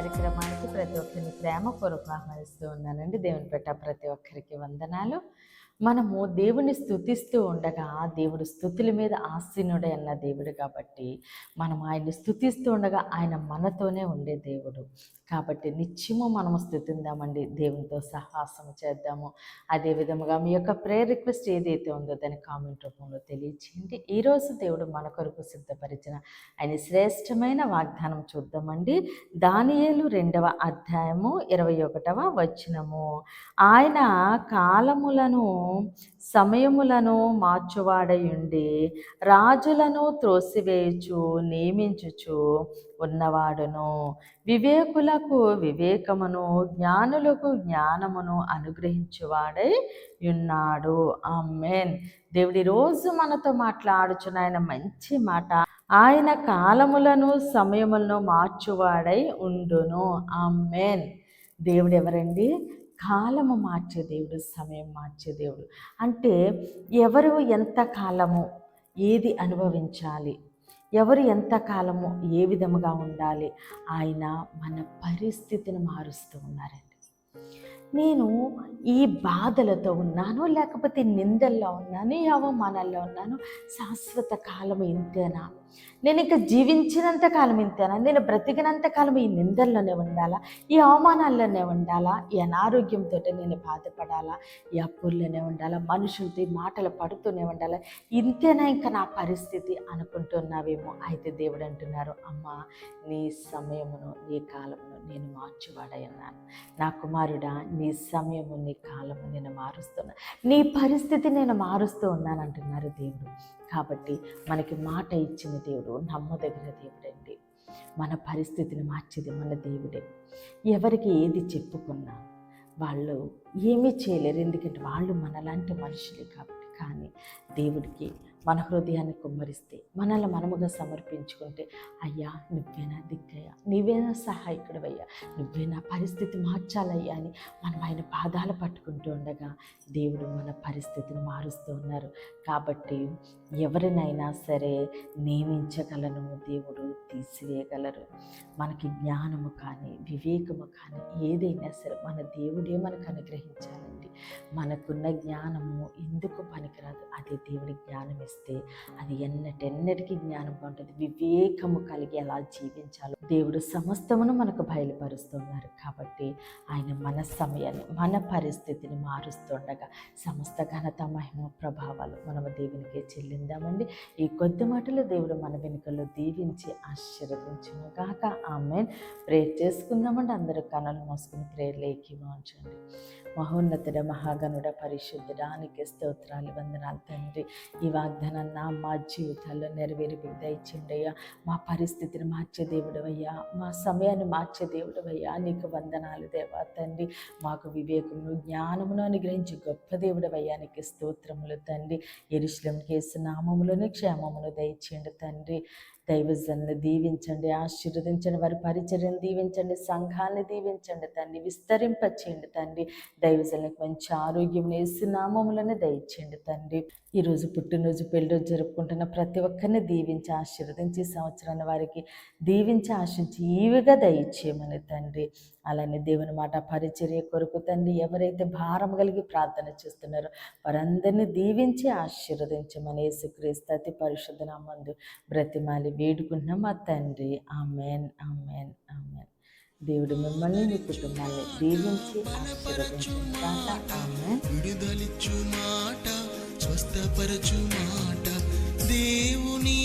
కార్యక్రమానికి ప్రతి ఒక్కరిని ప్రేమపూర్వక ఆహ్వానిస్తూ ఉన్నానండి. దేవుని పెట్ట ప్రతి ఒక్కరికి వందనాలు. మనము దేవుని స్తుతిస్తూ ఉండగా దేవుడు స్తుతుల మీద ఆసీనుడే అన్న దేవుడు కాబట్టి మనం ఆయన్ని స్తుతిస్తూ ఉండగా ఆయన మనతోనే ఉండే దేవుడు కాబట్టి నిత్యము మనము స్తుతిందామండి, దేవునితో సహాసం చేద్దాము. అదే విధముగా మీ యొక్క ప్రేయర్ రిక్వెస్ట్ ఏదైతే ఉందో దాన్ని కామెంట్ రూపంలో తెలియచేయండి. ఈరోజు దేవుడు మన కొరకు సిద్ధపరిచిన ఆయన శ్రేష్టమైన వాగ్దానం చూద్దామండి. దానియేలు 2వ అధ్యాయము 21వ వచనము. ఆయన కాలములను సమయములను మార్చువాడయుండి రాజులను త్రోసివేయుచు నియమించుచు ఉన్నవాడును, వివేకులకు వివేకమును జ్ఞానులకు జ్ఞానమును అనుగ్రహించువాడై ఉన్నాడు. ఆమేన్. దేవుడి రోజు మనతో మాట్లాడుచున్న ఆయన మంచి మాట, ఆయన కాలములను సమయములను మార్చువాడై ఉండును. ఆమేన్. దేవుడు ఎవరండి? కాలము మార్చే దేవుడు, సమయం మార్చే దేవుడు. అంటే ఎవరు ఎంత కాలము ఏది అనుభవించాలి, ఎవరు ఎంత కాలము ఏ విధముగా ఉండాలి, ఆయన మన పరిస్థితిని మారుస్తూ ఉన్నారండి. నేను ఈ బాధలతో ఉన్నాను, లేకపోతే నిందల్లో ఉన్నాను, ఈ అవమానాల్లో ఉన్నాను, శాశ్వత కాలం ఇంతేనా? నేను ఇంకా జీవించినంత కాలం ఇంతేనా? నేను బ్రతికినంత కాలం ఈ నిందల్లోనే ఉండాలా, ఈ అవమానాల్లోనే ఉండాలా, ఈ అనారోగ్యంతో నేను బాధపడాలా, ఈ అప్పుల్లోనే ఉండాలా, మనుషులతో ఈ మాటలు పడుతూనే ఉండాలా, ఇంతేనా ఇంకా నా పరిస్థితి అనుకుంటున్నావేమో. అయితే దేవుడు అంటున్నారు, అమ్మా నీ సమయమును నీ కాలమును నేను మార్చువాడై ఉన్నాను. నా కుమారుడా, నీ సమయము నీ కాలము నేను మారుస్తున్నా, నీ పరిస్థితి నేను మారుస్తూ ఉన్నాను అంటున్నారు దేవుడు. కాబట్టి మనకి మాట ఇచ్చిన దేవుడు నమ్మదగిన దేవుడండి. మన పరిస్థితిని మార్చేది మన దేవుడే. ఎవరికి ఏది చెప్పుకున్నా వాళ్ళు ఏమీ చేయలేరు, ఎందుకంటే వాళ్ళు మనలాంటి మనుషులే కాబట్టి. కానీ దేవుడికి మన హృదయాన్ని కుమ్మరిస్తే, మనల్ని మనముగా సమర్పించుకుంటే, అయ్యా నువ్వేనా దిక్కయ్యా, నీవేనా సహాయకుడవయ్యా, నువ్వే నా పరిస్థితి మార్చాలయ్యా అని మనం ఆయన పాదాలు పట్టుకుంటూ ఉండగా దేవుడు మన పరిస్థితిని మారుస్తూ ఉన్నారు. కాబట్టి ఎవరినైనా సరే నియమించగలను, దేవుడు తీసివేయగలరు. మనకి జ్ఞానము కానీ వివేకము కానీ ఏదైనా సరే మన దేవుడే మనకు అనుగ్రహించాలండి. మనకున్న జ్ఞానము ఎందుకు పనికిరాదు, అదే దేవుడి జ్ఞానం ఇస్తే అది ఎన్నటెన్నటికీ జ్ఞానంగా ఉంటుంది. వివేకము కలిగి ఎలా జీవించాలో దేవుడు సమస్తమును మనకు బయలుపరుస్తున్నారు. కాబట్టి ఆయన మన సమయాన్ని మన పరిస్థితిని మారుస్తుండగా సమస్త ఘనత మహిమ ప్రభావాలు మనము దేవునికే చెల్లిందామండి. ఈ కొద్ది మాటలు దేవుడు మన వెనుకల్లో దీవించి ఆశీర్వదించును గాక. ఆమేన్. ప్రేయర్ చేసుకుందామండి. అందరూ కనులు మోసుకుని ప్రేయర్లో ఏకీభవించండి. మహోన్నతుడ మహాగణుడ పరిశుద్ధుడా, నీకే స్తోత్రాలు వందనాలు తండ్రి. ఈ వాగ్దానాన్ని మా జీవితాల్లో నెరవేరి దయచేయండియ్యా. మా పరిస్థితిని మార్చే దేవుడవయ్యా, మా సమయాన్ని మార్చే దేవుడవయ్యా, నీకు వందనాలు దేవా తండ్రి. మాకు వివేకమును జ్ఞానమును అనుగ్రహించి గొప్ప దేవుడవయ్యా, నీకు స్తోత్రములు తండ్రి. యెరూషలేముకి యేసు నామములోనే క్షేమమును దయచేయండి తండ్రి. దైవజనులను దీవించండి, ఆశీర్వదించండి, వారి పరిచర్యను దీవించండి, సంఘాన్ని దీవించండి తండ్రి, విస్తరింపచేయండి తండ్రి. దైవజనులకు మంచి ఆరోగ్యం యేసు నామములోనే దయచేయండి తండ్రి. ఈరోజు పుట్టినరోజు పెళ్లిరోజు జరుపుకుంటున్న ప్రతి ఒక్కరిని దీవించి ఆశీర్వదించి సంవత్సరాన్ని వారికి దీవించి ఆశించి ఈవిగా దయచేయమని తండ్రి. అలానే దేవుని మాట పరిచర్య కొరకు తండ్రి ఎవరైతే భారం కలిగి ప్రార్థన చేస్తున్నారో వారందరినీ దీవించి ఆశీర్వదించమని యేసుక్రీస్తు అతి పరిశుద్ధ నామమున బ్రతిమాలి వేడుకుంటున్నాం మా తండ్రి. ఆమేన్, ఆమేన్, ఆమేన్. దేవుడు మిమ్మల్ని మీ కుటుంబాన్ని దీవించి ఆశీర్వదించుగాక. ఆమేన్. విడుదలిచ్చు మాట, స్వస్థపరచు మాట, దేవుని